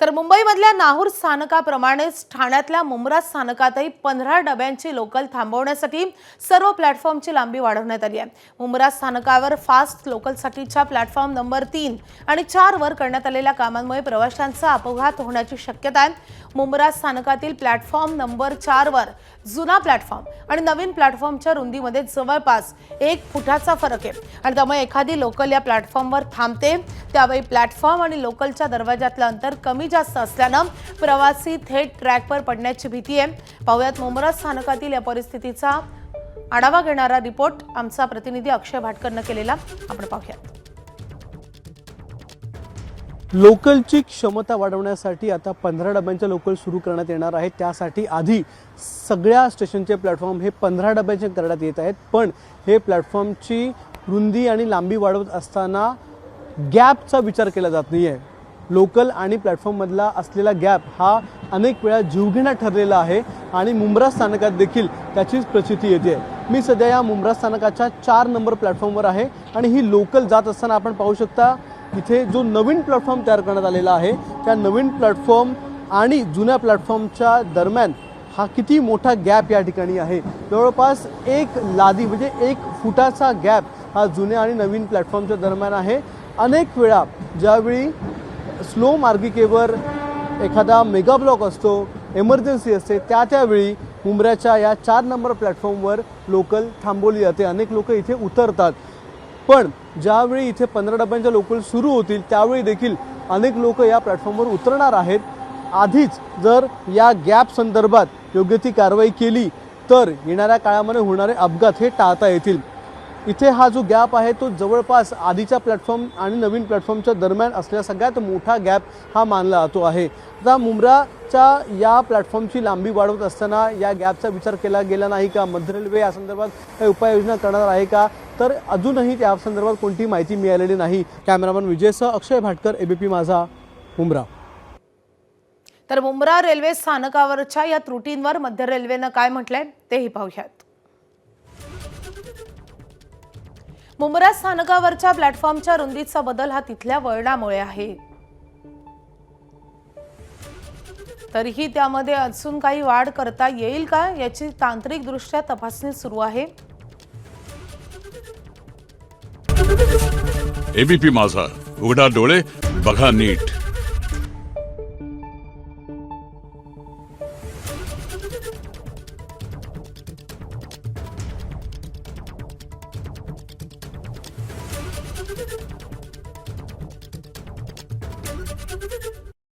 तर मुंबईमधल्या नाहूर स्थानकाप्रमाणेच ठाण्यातल्या मुंब्रा स्थानकातही 15 डब्यांची लोकल थांबवण्यासाठी सर्व प्लॅटफॉर्मची लांबी वाढवण्यात आली आहे। मुंब्रा स्थानकावर फास्ट लोकलसाठीच्या प्लॅटफॉर्म नंबर 3 आणि 4 वर करण्यात आलेल्या कामांमुळे प्रवाशांचा अपघात होण्याची शक्यता आहे। मुंब्रा स्थानकातील प्लॅटफॉर्म नंबर 4 वर जुना प्लॅटफॉर्म आणि नवीन प्लॅटफॉर्मच्या रुंदीमध्ये जवळपास 1 फुटाचा फरक आहे आणि त्यामुळे एखादी लोकल या प्लॅटफॉर्मवर थांबते त्यावेळी प्लॅटफॉर्म आणि लोकलच्या दरवाजातलं अंतर कमी जास्त असल्यानं प्रवासी थेट ट्रॅकवर पडण्याची भीती आहे। पाहुयात मुंब्रा स्थानकातील या परिस्थितीचा आढावा घेणारा रिपोर्ट आमचा प्रतिनिधी अक्षय भाटकरने केलेला आपण पाहूयात। लोकलची क्षमता वाढवण्यासाठी आता 15 डब्यांच्या लोकल सुरू करण्यात येणार आहेत। त्यासाठी आधी सगळ्या स्टेशनचे प्लॅटफॉर्म हे 15 डब्यांचे करण्यात येत आहेत, पण हे प्लॅटफॉर्मची रुंदी आणि लांबी वाढवत असताना गॅपचा विचार केला जात नाही आहे। लोकल आणि प्लॅटफॉर्ममधला असलेला गॅप हा अनेक वेळा जीवघेणा ठरलेला आहे आणि मुंब्रा स्थानकात देखील त्याचीच प्रचिती येते। मी सध्या या मुंब्रा स्थानकाच्या 4 नंबर प्लॅटफॉर्मवर आहे आणि ही लोकल जात असताना आपण पाहू शकता इथे जो नवीन प्लॅटफॉर्म तयार करण्यात आलेला आहे त्या नवीन प्लॅटफॉर्म आणि जुन्या प्लॅटफॉर्मच्या दरम्यान हा किती मोठा गॅप या ठिकाणी आहे। जवळपास 1 लादी म्हणजे 1 फुटाचा गॅप हा जुन्या आणि नवीन प्लॅटफॉर्मच्या दरम्यान आहे। अनेक वेळा ज्यावेळी स्लो मार्गिकेवर एखादा मेगा ब्लॉक असतो, इमर्जन्सी असते, त्यावेळी मुंब्र्याच्या या 4 नंबर प्लॅटफॉर्मवर लोकल थांबवली जाते। अनेक लोक इथे उतरतात, पण ज्यावेळी इथे 15 डब्यांच्या लोकल सुरू होतील त्यावेळी देखील अनेक लोक या प्लॅटफॉर्मवर उतरणार आहेत। आधीच जर या गॅप संदर्भात योग्य ती कारवाई केली तर येणाऱ्या काळामध्ये होणारे अपघात हे टाळता येतील। इथे हा जो गॅप आहे तो जवळपास आधीच्या प्लॅटफॉर्म आणि नवीन प्लॅटफॉर्मच्या दरम्यान असलेला सगळ्यात मोठा गॅप हा मानला जातो आहे। आता मुंब्राच्या या प्लॅटफॉर्मची लांबी वाढवत असताना या गॅपचा विचार केला गेला नाही का? मध्य रेल्वे या संदर्भात काही उपाययोजना करणार आहे का? तर अजूनही त्या संदर्भात कोणतीही माहिती मिळालेली नाही। कॅमेरामन विजयसह अक्षय भाटकर, एबीपी माझा, मुंब्रा। तर मुंब्रा रेल्वे स्थानकावरच्या या त्रुटींवर मध्य रेल्वेनं काय म्हटलंय तेही पाहूयात। मुंब्रा स्थानकावरच्या प्लॅटफॉर्मच्या रुंदीचा बदल हा तिथल्या वळणामुळे आहे, तरीही त्यामध्ये अजून काही वाढ करता येईल का याची तांत्रिकदृष्ट्या तपासणी सुरू आहे। एबीपी माझा, उघडा डोळे बघा नीट।